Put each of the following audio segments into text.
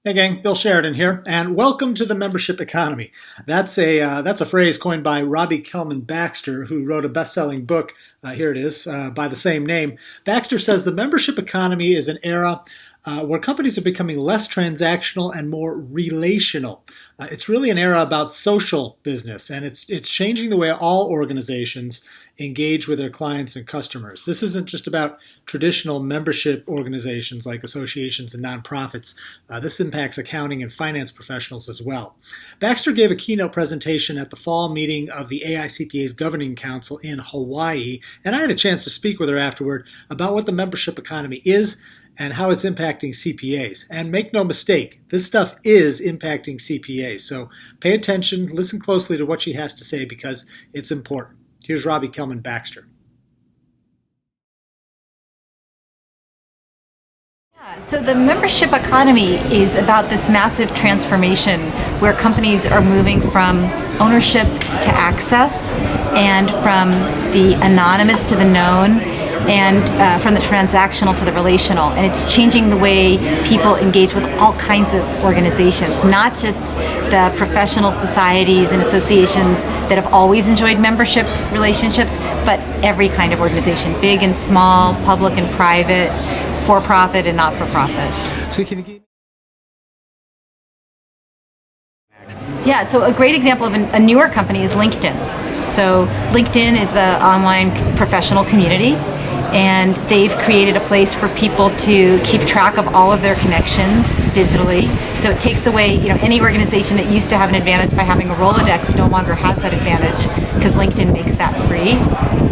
Hey gang, Bill Sheridan here, and welcome to the membership economy. That's a phrase coined by Robbie Kellman Baxter, who wrote a best-selling book, here it is, by the same name. Baxter says the membership economy is an era where companies are becoming less transactional and more relational. It's really an era about social business, and it's changing the way all organizations engage with their clients and customers. This isn't just about traditional membership organizations like associations and nonprofits. This impacts accounting and finance professionals as well. Baxter gave a keynote presentation at the fall meeting of the AICPA's Governing Council in Hawaii, and I had a chance to speak with her afterward about what the membership economy is and how it's impacting CPAs. And make no mistake, this stuff is impacting CPAs. So pay attention, listen closely to what she has to say because it's important. Here's Robbie Kellman Baxter. So the membership economy is about this massive transformation where companies are moving from ownership to access and from the anonymous to the known and from the transactional to the relational. And it's changing the way people engage with all kinds of organizations, not just the professional societies and associations that have always enjoyed membership relationships, but every kind of organization, big and small, public and private, for-profit and not-for-profit. So can you give... Yeah, so a great example of a newer company is LinkedIn. So LinkedIn is the online professional community, and they've created a place for people to keep track of all of their connections digitally. So it takes away, any organization that used to have an advantage by having a Rolodex no longer has that advantage because LinkedIn makes that free.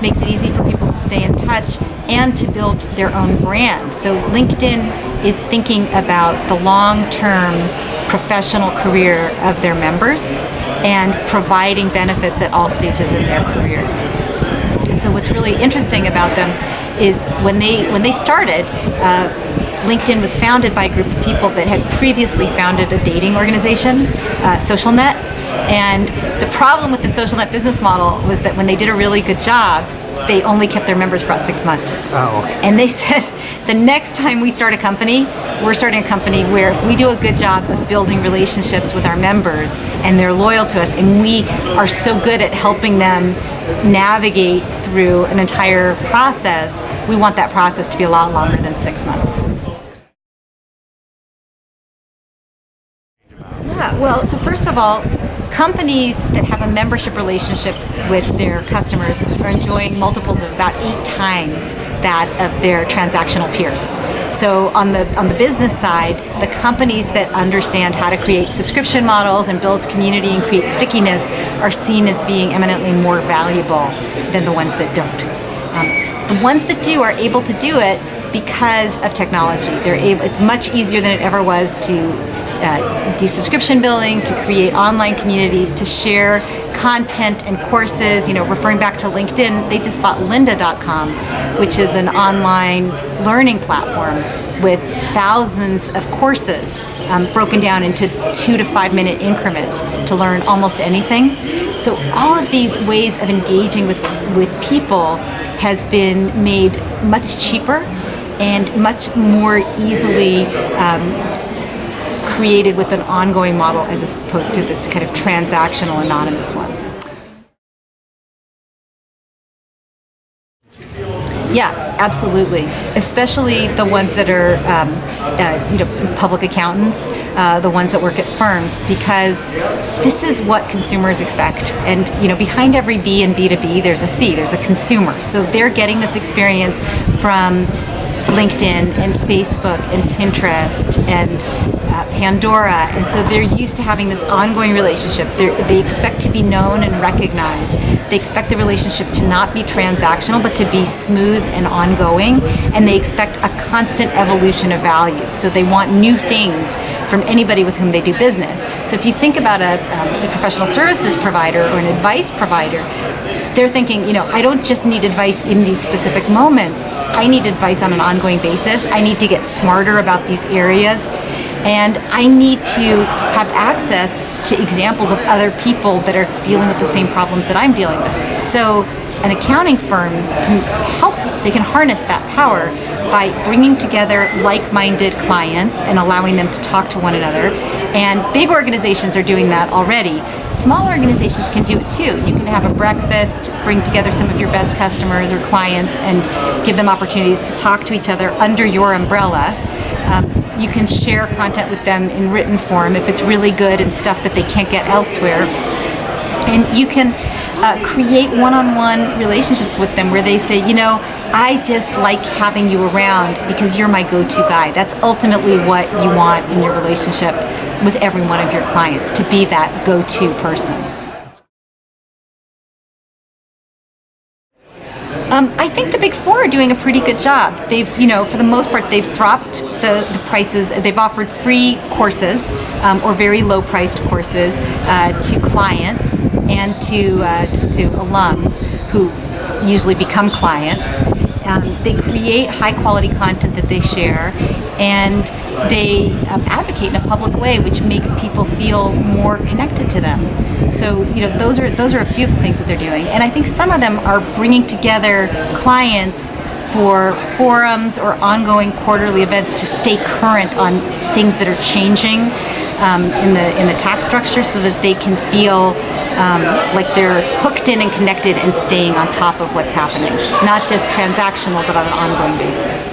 Makes it easy for people to stay in touch and to build their own brand. So LinkedIn is thinking about the long-term professional career of their members and providing benefits at all stages in their careers. And so what's really interesting about them is when they started, LinkedIn was founded by a group of people that had previously founded a dating organization, SocialNet. And the problem with the SocialNet business model was that when they did a really good job, they only kept their members for about 6 months. Oh, okay. And they said, the next time we start a company, we're starting a company where if we do a good job of building relationships with our members and they're loyal to us and we are so good at helping them navigate through an entire process, we want that process to be a lot longer than 6 months. Yeah, well, so first of all, companies that have a membership relationship with their customers are enjoying multiples of about 8 times that of their transactional peers. So on the business side, the companies that understand how to create subscription models and build community and create stickiness are seen as being eminently more valuable than the ones that don't. The ones that do are able to do it because of technology. It's much easier than it ever was to do subscription billing, to create online communities, to share content and courses. Referring back to LinkedIn, they just bought lynda.com, which is an online learning platform with thousands of courses broken down into 2 to 5 minute increments to learn almost anything. So all of these ways of engaging with people has been made much cheaper and much more easily created with an ongoing model as opposed to this kind of transactional anonymous one. Yeah, absolutely. Especially the ones that are, public accountants, the ones that work at firms, because this is what consumers expect. And behind every B in B2B, there's a C. There's a consumer. So they're getting this experience from LinkedIn and Facebook and Pinterest and Pandora, and so they're used to having this ongoing relationship. They expect to be known and recognized. They expect the relationship to not be transactional, but to be smooth and ongoing, and they expect a constant evolution of value. So they want new things from anybody with whom they do business. So if you think about a professional services provider or an advice provider, they're thinking, I don't just need advice in these specific moments. I need advice on an ongoing basis. I need to get smarter about these areas. And I need to have access to examples of other people that are dealing with the same problems that I'm dealing with. So an accounting firm can help, they can harness that power by bringing together like-minded clients and allowing them to talk to one another. And big organizations are doing that already. Small organizations can do it too. You can have a breakfast, bring together some of your best customers or clients, and give them opportunities to talk to each other under your umbrella. You can share content with them in written form if it's really good and stuff that they can't get elsewhere. And you can create one-on-one relationships with them where they say, you know, I just like having you around because you're my go-to guy. That's ultimately what you want in your relationship with every one of your clients, to be that go-to person. I think the Big Four are doing a pretty good job. They've, for the most part, they've dropped the prices. They've offered free courses or very low-priced courses to clients and to alums who usually become clients. They create high-quality content that they share, and they advocate in a public way, which makes people feel more connected to them. So, those are a few of the things that they're doing, and I think some of them are bringing together clients for forums or ongoing quarterly events to stay current on things that are changing in the tax structure, so that they can feel like they're hooked in and connected and staying on top of what's happening, not just transactional, but on an ongoing basis.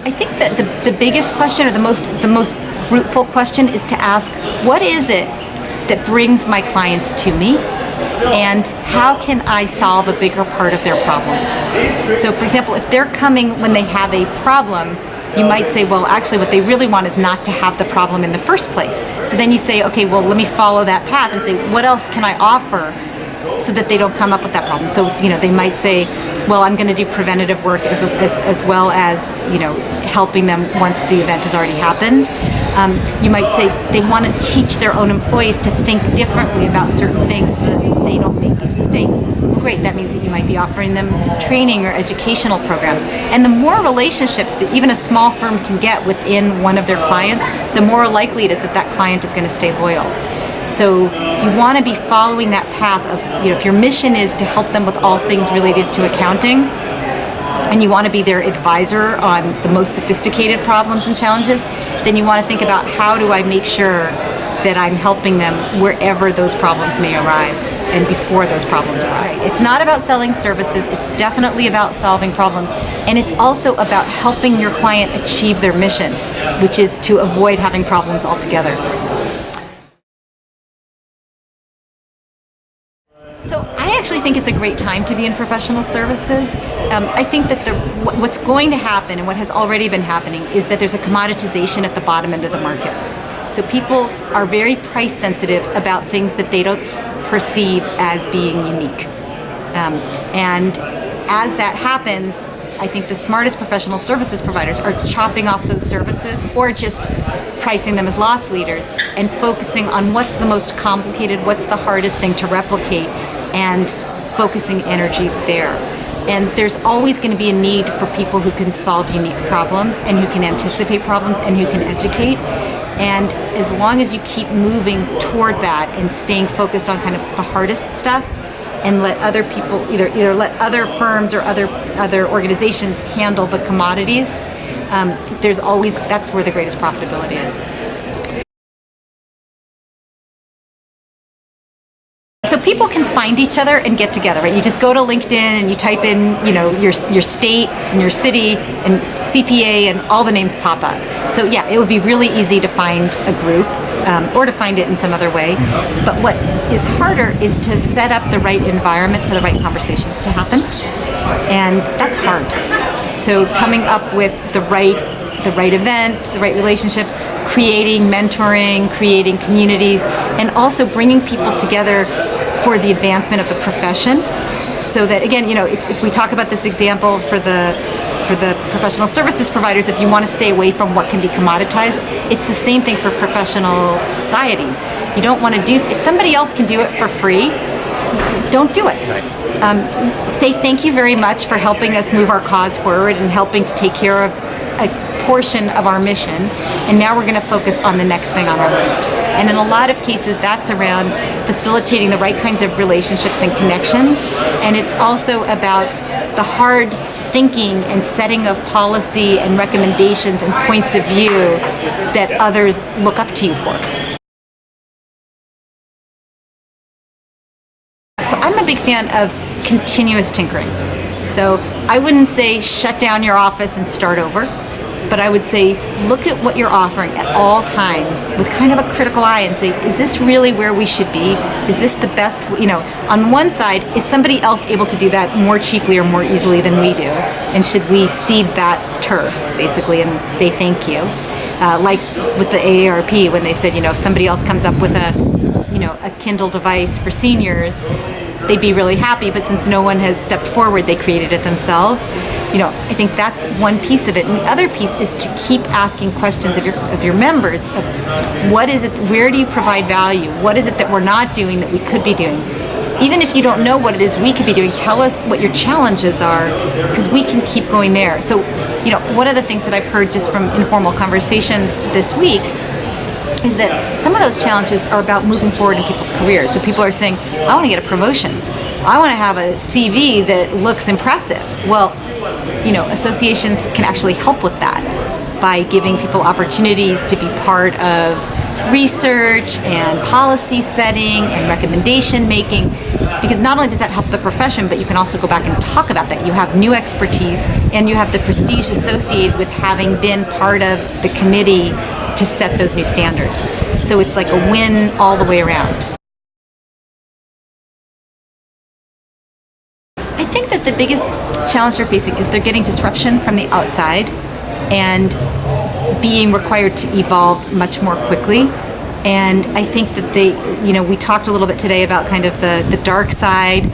I think that the biggest question, or the most fruitful question, is to ask, what is it that brings my clients to me, and how can I solve a bigger part of their problem? So, for example, if they're coming when they have a problem, you might say, well, actually what they really want is not to have the problem in the first place. So then you say, okay, well, let me follow that path and say, what else can I offer so that they don't come up with that problem? So, they might say, well, I'm going to do preventative work as well as, helping them once the event has already happened. You might say they want to teach their own employees to think differently about certain things so that they don't make these mistakes. Well, great, that means that you might be offering them training or educational programs. And the more relationships that even a small firm can get within one of their clients, the more likely it is that that client is going to stay loyal. So you want to be following that path of, if your mission is to help them with all things related to accounting, and you want to be their advisor on the most sophisticated problems and challenges, then you want to think about, how do I make sure that I'm helping them wherever those problems may arrive and before those problems arise. It's not about selling services, it's definitely about solving problems, and it's also about helping your client achieve their mission, which is to avoid having problems altogether. So I actually think it's a great time to be in professional services. I think that what's going to happen, and what has already been happening, is that there's a commoditization at the bottom end of the market. So people are very price sensitive about things that they don't perceive as being unique. And as that happens, I think the smartest professional services providers are chopping off those services, or just pricing them as loss leaders, and focusing on what's the most complicated, what's the hardest thing to replicate, and focusing energy there. And there's always going to be a need for people who can solve unique problems, and who can anticipate problems, and who can educate. And as long as you keep moving toward that and staying focused on kind of the hardest stuff, and let other people, either let other firms or other organizations handle the commodities, that's where the greatest profitability is. So people can find each other and get together, right? You just go to LinkedIn and you type in, your state and your city and CPA, and all the names pop up. So yeah, it would be really easy to find a group, or to find it in some other way. But what is harder is to set up the right environment for the right conversations to happen, and that's hard. So coming up with the right event, the right relationships, creating mentoring, creating communities, and also bringing people together for the advancement of the profession. So that, again, if we talk about this example for the professional services providers, if you want to stay away from what can be commoditized, it's the same thing for professional societies. You don't want to if somebody else can do it for free, don't do it. Right. Say thank you very much for helping us move our cause forward and helping to take care of a portion of our mission, and now we're going to focus on the next thing on our list. And in a lot of cases, that's around facilitating the right kinds of relationships and connections, and it's also about the hard thinking and setting of policy and recommendations and points of view that others look up to you for. So I'm a big fan of continuous tinkering. So I wouldn't say shut down your office and start over, but I would say look at what you're offering at all times with kind of a critical eye and say, is this really where we should be? Is this the best, on one side, is somebody else able to do that more cheaply or more easily than we do? And should we cede that turf, basically, and say thank you? Like with the AARP, when they said, if somebody else comes up with a Kindle device for seniors, they'd be really happy, but since no one has stepped forward, they created it themselves. I think that's one piece of it. And the other piece is to keep asking questions of your members of what is it, where do you provide value? What is it that we're not doing that we could be doing? Even if you don't know what it is we could be doing, tell us what your challenges are, because we can keep going there. So, one of the things that I've heard just from informal conversations this week is that some of those challenges are about moving forward in people's careers. So people are saying, I want to get a promotion. I want to have a CV that looks impressive. Well, associations can actually help with that by giving people opportunities to be part of research and policy setting and recommendation making, because not only does that help the profession, but you can also go back and talk about that. You have new expertise and you have the prestige associated with having been part of the committee to set those new standards. So it's like a win all the way around. I think that the biggest challenge they're facing is they're getting disruption from the outside and being required to evolve much more quickly. And I think that we talked a little bit today about kind of the dark side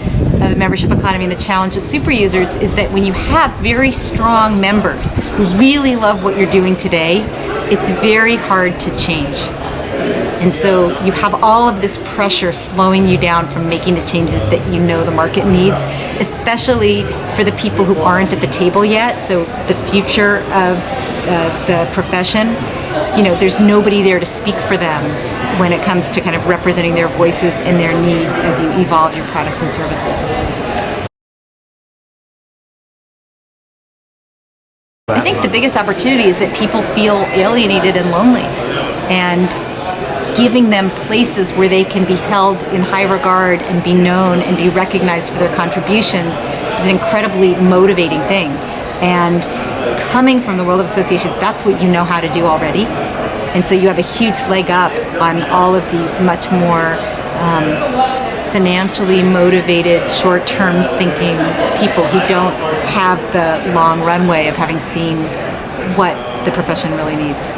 of the membership economy, and the challenge of super users is that when you have very strong members who really love what you're doing today, it's very hard to change. And so you have all of this pressure slowing you down from making the changes that the market needs, especially for the people who aren't at the table yet. So the future of the profession, there's nobody there to speak for them when it comes to kind of representing their voices and their needs as you evolve your products and services. I think the biggest opportunity is that people feel alienated and lonely, and giving them places where they can be held in high regard and be known and be recognized for their contributions is an incredibly motivating thing. And coming from the world of associations, that's what you know how to do already. And so you have a huge leg up on all of these much more financially motivated, short-term thinking people who don't have the long runway of having seen what the profession really needs.